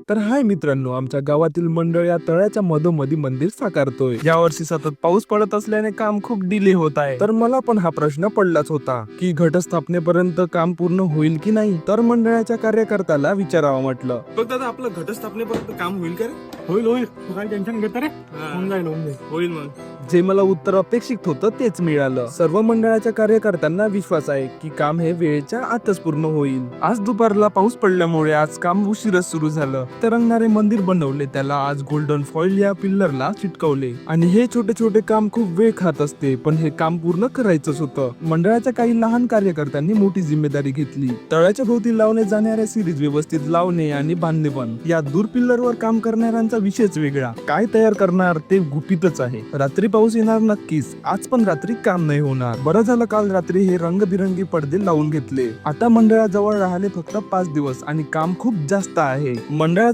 तर हाय मित्रांनो, आमच्या गावातील मंडळ या तळ्याच्या मधोमधी मंदिर साकारतोय. यावर्षी सतत पाऊस पडत असल्याने काम खूप डिले होत आहे. तर मला पण हा प्रश्न पडलाच होता की घटस्थापनेपर्यंत काम पूर्ण होईल की नाही. तर मंडळाच्या कार्यकर्त्याला विचारावं म्हटलं. बघ दादा, आपलं घटस्थापनेपर्यंत काम होईल का रे? होईल होईल, तू काही टेन्शन घेत रे, होऊन जाईल होऊन जाईल. होईल मग. जे मला उत्तर अपेक्षित होतं तेच मिळालं. सर्व मंडळाच्या कार्यकर्त्यांना विश्वास आहे की काम हे वेळेच्या आतच पूर्ण होईल. आज दुपारला पाऊस पडल्यामुळे आज काम उशीरच सुरू झालं. ते रंगणारे मंदिर बनवले, त्याला आज गोल्डन फॉइल या पिल्लरला चिटकवले. आणि हे छोटे छोटे काम खूप वेळ खात असते, पण हे काम पूर्ण करायचंच होतं. मंडळाच्या काही लहान कार्यकर्त्यांनी मोठी जिम्मेदारी घेतली. तळ्याच्या भोवती लावणे जाणाऱ्या सिरीज व्यवस्थित लावणे आणि बांधणे पण. या दूर पिल्लरवर काम करणाऱ्यांचा विषयच वेगळा. काय तयार करणार ते गुपितच आहे. रात्री पाऊस येणार नक्कीच. आज पण रात्री काम नाही होणार. बरं झालं काल रात्री हे रंगबिरंगी पडदे लावून घेतले. आता मंडळाजवळ राहिले फक्त 5 दिवस आणि काम खूप जास्त आहे. मंडळाचं